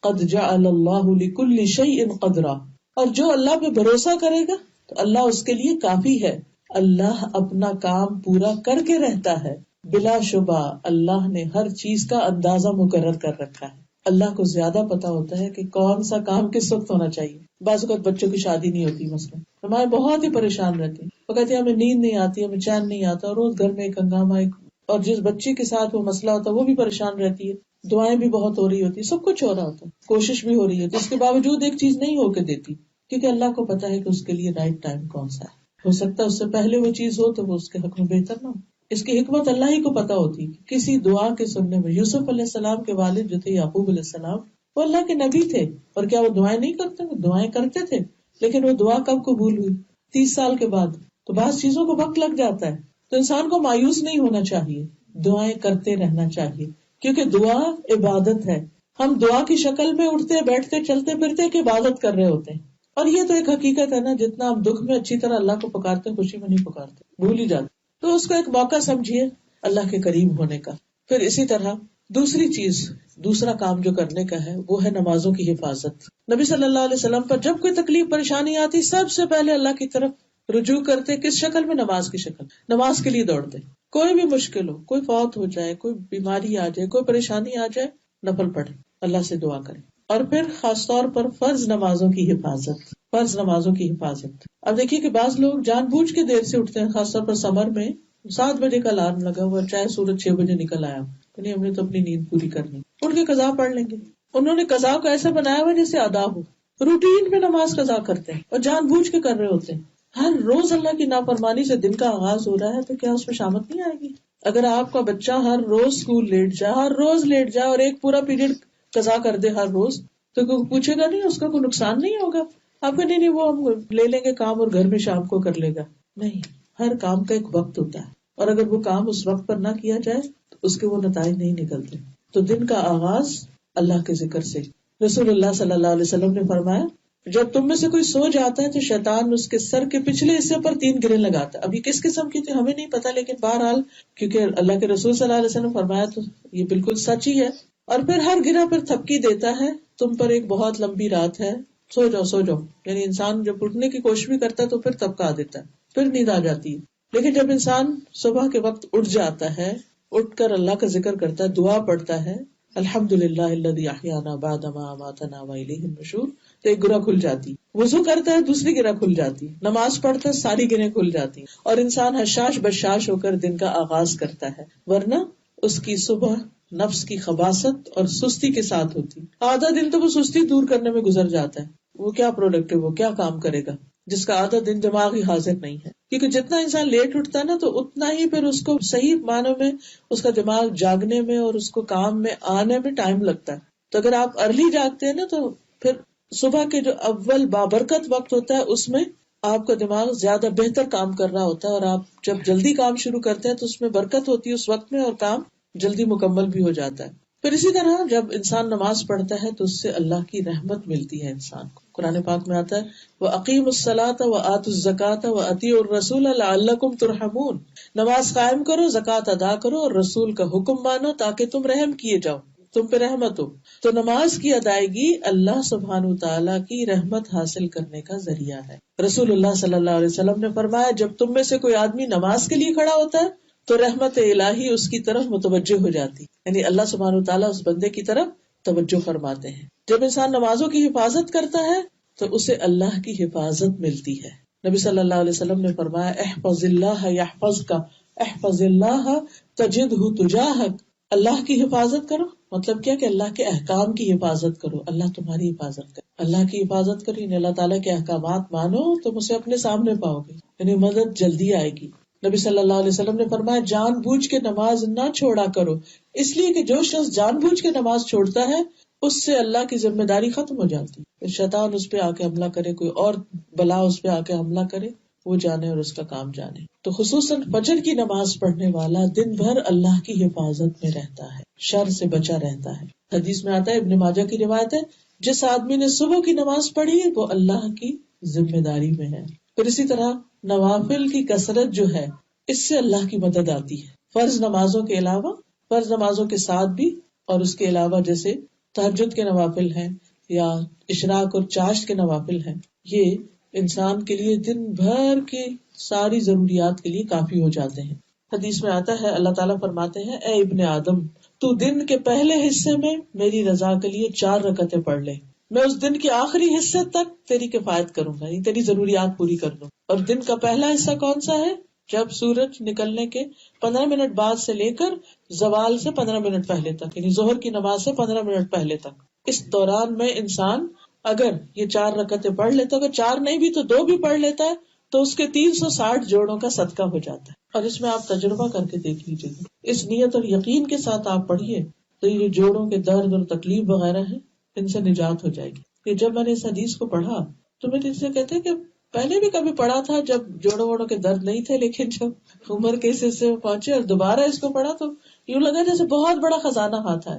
قَدْ جَعَلَ اللَّهُ لِكُلِّ شَيْءٍ قَدْرًا. اور جو اللہ پہ بھروسہ کرے گا تو اللہ اس کے لیے کافی ہے. اللہ اپنا کام پورا کر کے رہتا ہے، بلا شبہ اللہ نے ہر چیز کا اندازہ مقرر کر رکھا ہے. اللہ کو زیادہ پتا ہوتا ہے کہ کون سا کام کس وقت ہونا چاہیے. بعض اوقات بچوں کی شادی نہیں ہوتی مثلا، ہمارے بہت ہی پریشان رہتے ہیں، وہ کہتے ہیں ہمیں نیند نہیں آتی، ہمیں چین نہیں آتا، اور روز گھر میں ایک ہنگامہ، اور جس بچے کے ساتھ وہ مسئلہ ہوتا ہے وہ بھی پریشان رہتی ہے. دعائیں بھی بہت ہو رہی ہوتی، سب کچھ ہو رہا ہوتا ہے، کوشش بھی ہو رہی ہوتی، اس کے باوجود ایک چیز نہیں ہو کے دیتی، کیونکہ اللہ کو پتا ہے کہ اس کے لیے رائٹ ٹائم کون سا ہے. ہو سکتا ہے اس سے پہلے وہ چیز ہو تو وہ اس کے حق میں بہتر نہ ہو. اس کی حکمت اللہ ہی کو پتا ہوتی. کسی دعا کے سننے میں یوسف علیہ السلام کے والد جو تھے یعقوب علیہ السلام، وہ اللہ کے نبی تھے، اور کیا وہ دعائیں نہیں کرتے؟ وہ دعائیں کرتے تھے، لیکن وہ دعا کب قبول ہوئی؟ 30 سال کے بعد. تو بعض چیزوں کو وقت لگ جاتا ہے، تو انسان کو مایوس نہیں ہونا چاہیے، دعائیں کرتے رہنا چاہیے، کیونکہ دعا عبادت ہے. ہم دعا کی شکل میں اٹھتے بیٹھتے چلتے پھرتے کہ عبادت کر رہے ہوتے ہیں. اور یہ تو ایک حقیقت ہے نا، جتنا ہم دکھ میں اچھی طرح اللہ کو پکارتے ہیں، خوشی میں نہیں پکارتے، بھول ہی جاتے. تو اس کو ایک موقع سمجھیے اللہ کے قریب ہونے کا. پھر اسی طرح دوسری چیز، دوسرا کام جو کرنے کا ہے وہ ہے نمازوں کی حفاظت. نبی صلی اللہ علیہ وسلم پر جب کوئی تکلیف پریشانی آتی سب سے پہلے اللہ کی طرف رجوع کرتے. کس شکل میں؟ نماز کی شکل. نماز کے لیے دوڑتے. کوئی بھی مشکل ہو، کوئی فوت ہو جائے، کوئی بیماری آ جائے، کوئی پریشانی آ جائے، نفل پڑھے، اللہ سے دعا کریں. اور پھر خاص طور پر فرض نمازوں کی حفاظت. فرض نمازوں کی حفاظت. اب دیکھیے کہ بعض لوگ جان بوجھ کے دیر سے اٹھتے ہیں، خاص طور پر سمر میں. 7 بجے کا الارم لگا ہوا، چاہے سورج 6 بجے نکل آیا، نہیں ہم نے تو اپنی نیند پوری کرنی، اٹھ کے قضا پڑھ لیں گے. انہوں نے قضا کو ایسا بنایا ہوا جیسے ادا ہو، روٹین میں نماز قضا کرتے ہیں اور جان بوجھ کے کر رہے ہوتے ہیں. ہر روز اللہ کی نافرمانی سے دن کا آغاز ہو رہا ہے تو کیا اس میں شامت نہیں آئے گی؟ اگر آپ کا بچہ ہر روز اسکول لیٹ جائے، ہر روز لیٹ جائے اور ایک پورا پیریڈ قضا کر دے ہر روز، تو کوئی پوچھے گا نہیں؟ اس کا کوئی نقصان نہیں ہوگا؟ آپ کو نہیں وہ ہم لے لیں گے کام اور گھر میں شام کو کر لے گا. نہیں، ہر کام کا ایک وقت ہوتا ہے، اور اگر وہ کام اس وقت پر نہ کیا جائے تو اس کے وہ نتائج نہیں نکلتے. تو دن کا آغاز اللہ کے ذکر سے. رسول اللہ صلی اللہ علیہ وسلم نے فرمایا جب تم میں سے کوئی سو جاتا ہے تو شیطان اس کے سر کے پچھلے حصے پر 3 گریں لگاتا ہے. ابھی کس قسم کی تھی ہمیں نہیں پتا، لیکن بہرحال کیونکہ اللہ کے رسول صلی اللہ علیہ وسلم فرمایا تو یہ بالکل سچ ہی ہے. اور پھر ہر گرہ پر تھپکی دیتا ہے تم پر ایک بہت لمبی رات ہے، سو جاؤ سو جاؤ. یعنی انسان جب اٹھنے کی کوشش بھی کرتا ہے تو پھر تھپکا دیتا ہے، پھر نیند آ جاتی ہے. لیکن جب انسان صبح کے وقت اٹھ جاتا ہے، اٹھ کر اللہ کا ذکر کرتا ہے، دعا پڑھتا ہے، الحمدللہ الذی احیانا بعد ما اماتنا والیہ النشور، تو ایک گرہ کھل جاتی. وضو کرتا ہے دوسری گرہ کھل جاتی. نماز پڑھتا ہے ساری گرہیں کھل جاتی، اور انسان حشاش بشاش ہو کر دن کا آغاز کرتا ہے. ورنہ اس کی صبح نفس کی خباثت اور سستی کے ساتھ ہوتی. آدھا دن تو وہ سستی دور کرنے میں گزر جاتا ہے. وہ کیا پروڈکٹیو، وہ کیا کام کرے گا جس کا آدھا دن دماغ ہی حاضر نہیں ہے. کیونکہ جتنا انسان لیٹ اٹھتا ہے نا تو اتنا ہی پھر اس کو صحیح معنوں میں اس کا دماغ جاگنے میں اور اس کو کام میں آنے میں ٹائم لگتا ہے. تو اگر آپ ارلی جاگتے ہیں نا تو پھر صبح کے جو اول بابرکت وقت ہوتا ہے اس میں آپ کا دماغ زیادہ بہتر کام کر رہا ہوتا ہے، اور آپ جب جلدی کام شروع کرتے ہیں تو اس میں برکت ہوتی ہے اس وقت میں، اور کام جلدی مکمل بھی ہو جاتا ہے. پھر اسی طرح جب انسان نماز پڑھتا ہے تو اس سے اللہ کی رحمت ملتی ہے انسان کو. قرآن پاک میں آتا ہے وَأَقِيمُوا الصَّلَاةَ وَآتُوا الزَّكَاةَ وَأَطِيعُوا الرَّسُولَ لَعَلَّكُمْ تُرْحَمُونَ. نماز قائم کرو، زکوٰۃ ادا کرو، اور رسول کا حکم مانو تاکہ تم رحم کیے جاؤ، تم پہ رحمت ہو. تو نماز کی ادائیگی اللہ سبحانہ وتعالیٰ کی رحمت حاصل کرنے کا ذریعہ ہے. رسول اللہ صلی اللہ علیہ وسلم نے فرمایا جب تم میں سے کوئی آدمی نماز کے لیے کھڑا ہوتا ہے تو رحمت الہی اس کی طرف متوجہ ہو جاتی، یعنی اللہ سبحانہ وتعالیٰ اس بندے کی طرف توجہ فرماتے ہیں. جب انسان نمازوں کی حفاظت کرتا ہے تو اسے اللہ کی حفاظت ملتی ہے. نبی صلی اللہ علیہ وسلم نے فرمایا احفظ اللہ یحفظک، احفظ اللہ تجدہ تجاہک. اللہ کی حفاظت کرو مطلب کیا کہ اللہ کے احکام کی حفاظت کرو، اللہ تمہاری حفاظت کرے. اللہ کی حفاظت کرو یعنی اللہ تعالیٰ کے احکامات مانو، تم اسے اپنے سامنے پاؤ گے، یعنی مدد جلدی آئے گی. نبی صلی اللہ علیہ وسلم نے فرمایا جان بوجھ کے نماز نہ چھوڑا کرو، اس لیے کہ جو شخص جان بوجھ کے نماز چھوڑتا ہے اس سے اللہ کی ذمہ داری ختم ہو جاتی ہے. شیطان اس پہ آ کے حملہ کرے، کوئی اور بلا اس پہ آ کے حملہ کرے، وہ جانے اور اس کا کام جانے. تو خصوصاً فجر کی نماز پڑھنے والا دن بھر اللہ کی حفاظت میں رہتا ہے، شر سے بچا رہتا ہے. حدیث میں آتا ہے، ابن ماجہ کی روایت ہے، جس آدمی نے صبح کی نماز پڑھی وہ اللہ کی ذمہ داری میں ہے. پھر اسی طرح نوافل کی کثرت جو ہے اس سے اللہ کی مدد آتی ہے. فرض نمازوں کے علاوہ، فرض نمازوں کے ساتھ بھی، اور اس کے علاوہ جیسے تہجد کے نوافل ہیں یا اشراق اور چاشت کے نوافل ہیں، یہ انسان کے لیے دن بھر کی ساری ضروریات کے لیے کافی ہو جاتے ہیں. حدیث میں آتا ہے اللہ تعالیٰ فرماتے ہیں، اے ابن آدم تو دن کے پہلے حصے میں میری رضا کے لیے 4 رکعتیں پڑھ لے، میں اس دن کے آخری حصے تک تیری کفایت کروں گا، تیری ضروریات پوری کر دوں. اور دن کا پہلا حصہ کون سا ہے؟ جب سورج نکلنے کے 15 منٹ بعد سے لے کر زوال سے 15 منٹ پہلے تک، یعنی ظہر کی نماز سے 15 منٹ پہلے تک. اس دوران میں انسان اگر یہ 4 رکعتیں پڑھ لیتا، اگر 4 نہیں بھی تو 2 بھی پڑھ لیتا ہے تو اس کے 360 جوڑوں کا صدقہ ہو جاتا ہے. اور اس میں آپ تجربہ کر کے دیکھ لیجیے، اس نیت اور یقین کے ساتھ آپ پڑھیے تو یہ جوڑوں کے درد اور تکلیف وغیرہ ہیں ان سے نجات ہو جائے گی. کہ جب میں نے اس حدیث کو پڑھا تو میں سے کہتے کہ پہلے بھی کبھی پڑھا تھا جب جوڑوں ووڑوں کے درد نہیں تھے، لیکن جب عمر کے اس حصے میں پہنچے اور دوبارہ اس کو پڑھا تو یوں لگا جیسے بہت بڑا خزانہ ہاتھ ہے.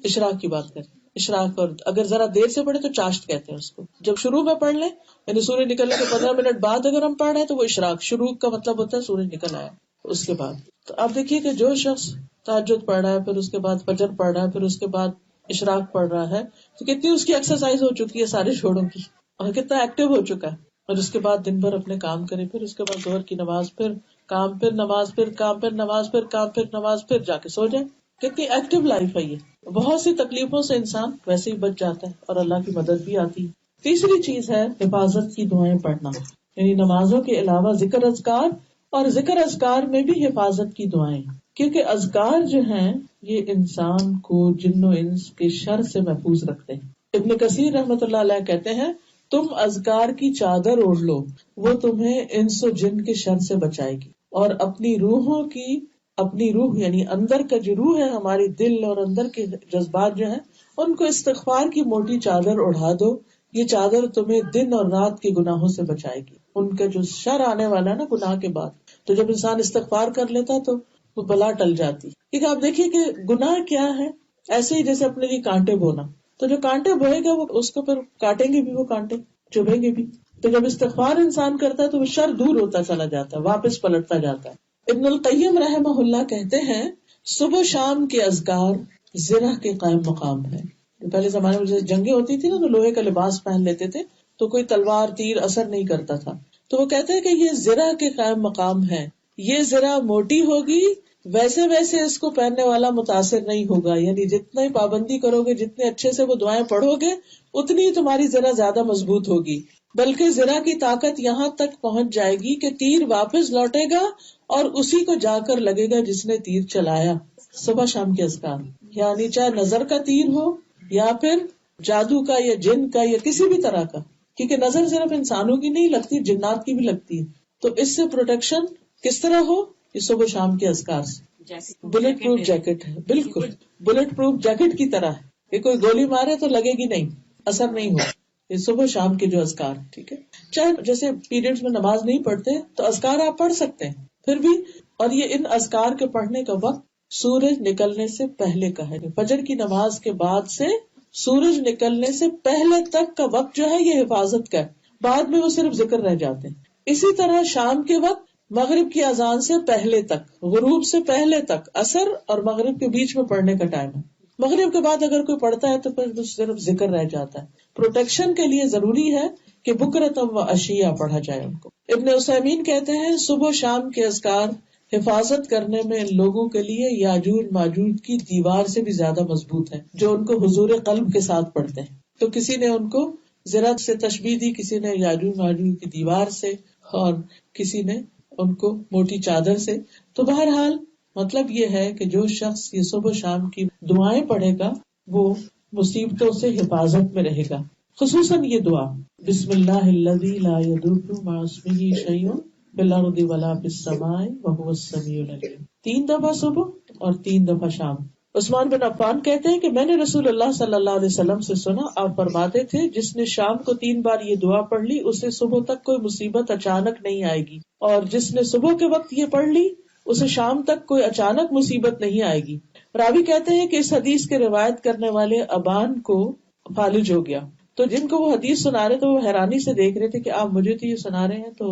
اشراق کی بات کریں، اشراق، اور اگر ذرا دیر سے پڑھے تو چاشت کہتے ہیں اس کو. جب شروع میں پڑھ لیں یعنی سورج نکلنے کے 15 منٹ بعد اگر ہم پڑھ رہے ہیں تو وہ اشراق، شروع کا مطلب ہوتا ہے سورج نکل آیا اس کے بعد. تو آپ دیکھیے کہ جو شخص تہجد پڑھ رہا ہے، پھر اس کے بعد فجر پڑھ رہا ہے، پھر اس کے بعد اشراق پڑھ رہا ہے، تو کتنی اس کی ایکسرسائز ہو چکی ہے سارے جوڑوں کی، اور کتنا ایکٹیو ہو چکا ہے. اور اس کے بعد دن بھر اپنے کام کرے، پھر اس کے بعد ظہر کی نماز، پھر کام، پھر نماز، پھر کام، پھر نماز، پھر کام، پھر نماز، پھر جا کے سو جائے. کتنی ایکٹیو لائف ہے یہ. بہت سی تکلیفوں سے انسان ویسے ہی بچ جاتا ہے اور اللہ کی مدد بھی آتی ہے. تیسری چیز ہے حفاظت کی دعائیں پڑھنا، یعنی نمازوں کے علاوہ ذکر اذکار، اور ذکر اذکار میں بھی حفاظت کی دعائیں، کیونکہ اذکار جو ہیں یہ انسان کو جن و انس کے شر سے محفوظ رکھتے ہیں. ابن کثیر رحمۃ اللہ علیہ کہتے ہیں، تم اذکار کی چادر اوڑھ لو، وہ تمہیں انس و جن کے شر سے بچائے گی، اور اپنی روح یعنی اندر کا جو روح ہے، ہماری دل اور اندر کے جذبات جو ہیں، ان کو استغفار کی موٹی چادر اڑھا دو. یہ چادر تمہیں دن اور رات کے گناہوں سے بچائے گی، ان کا جو شر آنے والا ہے نا گناہ کے بعد. تو جب انسان استغفار کر لیتا تو وہ بلا ٹل جاتی. کیونکہ آپ دیکھیے کہ گناہ کیا ہے، ایسے ہی جیسے اپنے لیے کانٹے بونا، تو جو کانٹے بوئے گا وہ اس کو پھر کاٹیں گے بھی، وہ کانٹے چبھیں گے بھی. تو جب استغفار انسان کرتا ہے تو وہ شر دور ہوتا چلا جاتا ہے، واپس پلٹتا جاتا ہے. ابن القیم رحمہ اللہ کہتے ہیں، صبح شام کے اذکار زرہ کے قائم مقام ہے. پہلے زمانے میں جیسے جنگیں ہوتی تھی نا تو لوہے کا لباس پہن لیتے تھے تو کوئی تلوار تیر اثر نہیں کرتا تھا. تو وہ کہتے ہیں کہ یہ زرہ کے قائم مقام ہے. یہ زرہ موٹی ہوگی ویسے ویسے اس کو پہننے والا متاثر نہیں ہوگا، یعنی جتنا ہی پابندی کرو گے، جتنے اچھے سے وہ دعائیں پڑھو گے، اتنی ہی تمہاری زرہ زیادہ مضبوط ہوگی. بلکہ زرہ کی طاقت یہاں تک پہنچ جائے گی کہ تیر واپس لوٹے گا اور اسی کو جا کر لگے گا جس نے تیر چلایا. صبح شام کے اذکار، یعنی چاہے نظر کا تیر ہو یا پھر جادو کا یا جن کا یا کسی بھی طرح کا، کیونکہ نظر صرف انسانوں کی نہیں لگتی، جنات کی بھی لگتی ہے. تو اس سے پروٹیکشن کس طرح ہو؟ یہ صبح شام کے اذکار سے. بلٹ پروف جیکٹ ہے، بالکل بلٹ پروف جیکٹ کی طرح ہے کہ کوئی گولی مارے تو لگے گی نہیں، اثر نہیں ہو. یہ صبح شام کے جو اذکار، ٹھیک ہے. چاہے جیسے پیریڈز میں نماز نہیں پڑھتے تو اذکار آپ پڑھ سکتے ہیں پھر بھی. اور یہ ان اذکار کے پڑھنے کا وقت سورج نکلنے سے پہلے کا ہے. فجر کی نماز کے بعد سے سورج نکلنے سے پہلے تک کا وقت جو ہے یہ حفاظت کا ہے، بعد میں وہ صرف ذکر رہ جاتے ہیں. اسی طرح شام کے وقت مغرب کی اذان سے پہلے تک، غروب سے پہلے تک، عصر اور مغرب کے بیچ میں پڑھنے کا ٹائم ہے. مغرب کے بعد اگر کوئی پڑھتا ہے تو پھر صرف ذکر رہ جاتا ہے. پروٹیکشن کے لیے ضروری ہے کہ بکرتم و عشیہ پڑھا جائے ان کو. ابن عثیمین کہتے ہیں، صبح شام کے اذکار حفاظت کرنے میں ان لوگوں کے لیے یاجوج ماجوج کی دیوار سے بھی زیادہ مضبوط ہے جو ان کو حضور قلب کے ساتھ پڑھتے ہیں. تو کسی نے ان کو زرہ سے تشبیہ دی، کسی نے یاجوج ماجوج کی دیوار سے، اور کسی نے ان کو موٹی چادر سے. تو بہرحال مطلب یہ ہے کہ جو شخص یہ صبح شام کی دعائیں پڑھے گا وہ مصیبتوں سے حفاظت میں رہے گا. خصوصاً یہ دعا، بسم اللہ الذی لا یضر مع اسمہ شیء بالارض ولا فی السماء وهو السمیع العلیم. 3 دفعہ صبح اور 3 دفعہ شام. عثمان بن عفان کہتے ہیں کہ میں نے رسول اللہ صلی اللہ علیہ وسلم سے سنا، آپ فرماتے تھے جس نے شام کو 3 بار یہ دعا پڑھ لی اسے صبح تک کوئی مصیبت اچانک نہیں آئے گی، اور جس نے صبح کے وقت یہ پڑھ لی اسے شام تک کوئی اچانک مصیبت نہیں آئے گی. راوی کہتے ہیں کہ اس حدیث کے روایت کرنے والے ابان کو فالج ہو گیا، تو جن کو وہ حدیث سنا رہے تھے وہ حیرانی سے دیکھ رہے تھے کہ آپ مجھے تو یہ سنا رہے ہیں تو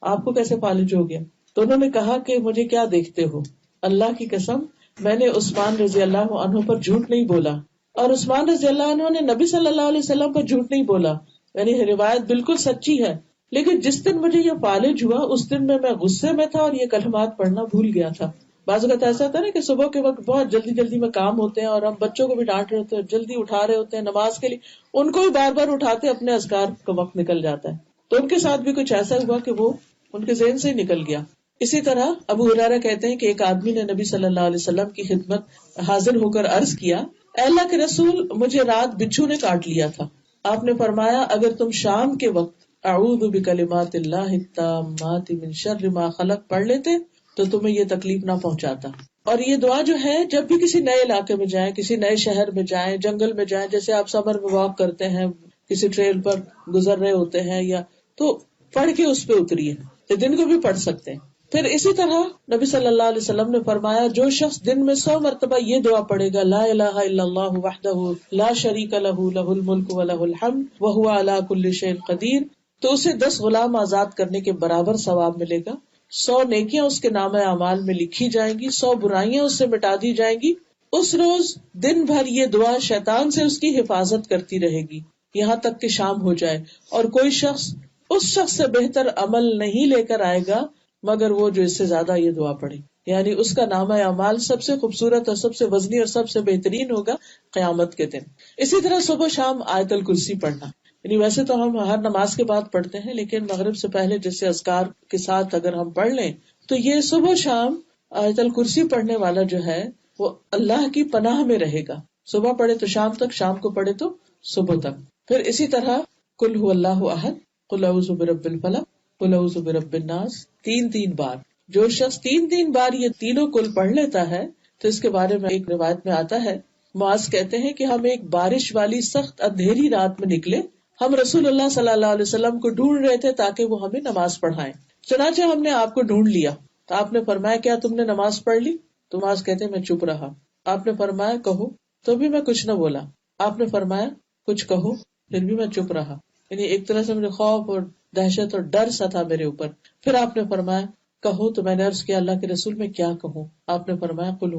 آپ کو کیسے فالج ہو گیا. تو انہوں نے کہا کہ مجھے کیا دیکھتے ہو، اللہ کی قسم میں نے عثمان رضی اللہ عنہ پر جھوٹ نہیں بولا، اور عثمان رضی اللہ عنہ نے نبی صلی اللہ علیہ وسلم پر جھوٹ نہیں بولا، یعنی روایت بالکل سچی ہے. لیکن جس دن مجھے یہ فالج ہوا اس دن میں غصے میں تھا اور یہ کلمات پڑھنا بھول گیا تھا. بعض اوقات ایسا ہوتا ہے نا کہ صبح کے وقت بہت جلدی جلدی میں کام ہوتے ہیں اور ہم بچوں کو بھی ڈانٹ رہے ہوتے ہیں، جلدی اٹھا رہے ہوتے ہیں نماز کے لیے، ان کو بھی بار بار اٹھاتے اپنے اذکار کا وقت نکل جاتا ہے. تو ان کے ساتھ بھی کچھ ایسا ہوا کہ وہ ان کے ذہن سے ہی نکل گیا. اسی طرح ابو ہریرہ کہتے ہیں کہ ایک آدمی نے نبی صلی اللہ علیہ وسلم کی خدمت حاضر ہو کر عرض کیا، اے اللہ کے رسول مجھے رات بچھو نے کاٹ لیا تھا. آپ نے فرمایا اگر تم شام کے وقت اعوذ بکلمات اللہ التامات من شر ما خلق پڑھ لیتے تو تمہیں یہ تکلیف نہ پہنچاتا. اور یہ دعا جو ہے جب بھی کسی نئے علاقے میں جائیں، کسی نئے شہر میں جائیں، جنگل میں جائیں، جیسے آپ سمر میں واک کرتے ہیں، کسی ٹریل پر گزر رہے ہوتے ہیں، یا تو پڑھ کے اس پہ اتریے. دن کو بھی پڑھ سکتے ہیں. پھر اسی طرح نبی صلی اللہ علیہ وسلم نے فرمایا جو شخص دن میں 100 مرتبہ یہ دعا پڑھے گا، لا الہ الا اللہ وحدہ لا شریک لہ لہ الملک ولہ الحمد وہو علی کل شیء قدیر، تو اسے 10 غلام آزاد کرنے کے برابر ثواب ملے گا. 100 نیکیاں اس کے نام اعمال میں لکھی جائیں گی، 100 برائیاں اس سے مٹا دی جائیں گی. اس روز دن بھر یہ دعا شیطان سے اس کی حفاظت کرتی رہے گی یہاں تک کہ شام ہو جائے، اور کوئی شخص اس شخص سے بہتر عمل نہیں لے کر آئے گا مگر وہ جو اس سے زیادہ یہ دعا پڑھے. یعنی اس کا نامہ اعمال سب سے خوبصورت اور سب سے وزنی اور سب سے بہترین ہوگا قیامت کے دن. اسی طرح صبح شام آیت الکرسی پڑھنا، یعنی ویسے تو ہم ہر نماز کے بعد پڑھتے ہیں، لیکن مغرب سے پہلے جیسے اذکار کے ساتھ اگر ہم پڑھ لیں تو یہ صبح شام آیت الکرسی پڑھنے والا جو ہے وہ اللہ کی پناہ میں رہے گا. صبح پڑھے تو شام تک، شام کو پڑھے تو صبح تک. پھر اسی طرح قل هو اللہ احد، قل اعوذ برب الفلق، قل اعوذ برب الناس 3 بار. جو شخص 3 بار یہ تینوں کل پڑھ لیتا ہے تو اس کے بارے میں ایک روایت میں آتا ہے، معاذ کہتے ہیں کہ ہم ایک بارش والی سخت اندھیری رات میں نکلے، ہم رسول اللہ صلی اللہ علیہ وسلم کو ڈھونڈ رہے تھے تاکہ وہ ہمیں نماز پڑھائیں. چنانچہ ہم نے آپ کو ڈھونڈ لیا تو آپ نے فرمایا کیا تم نے نماز پڑھ لی؟ تو معاذ کہتے ہیں میں چپ رہا. آپ نے فرمایا کہو، تو بھی میں کچھ نہ بولا. آپ نے فرمایا کچھ کہو، پھر بھی میں چپ رہا. یعنی ایک طرح سے مجھے خوف اور دہشت اور ڈر سا تھا میرے اوپر. پھر آپ نے فرمایا کہو، تو میں نے عرض کیا اللہ کے رسول میں کیا کہوں؟ آپ نے فرمایا قل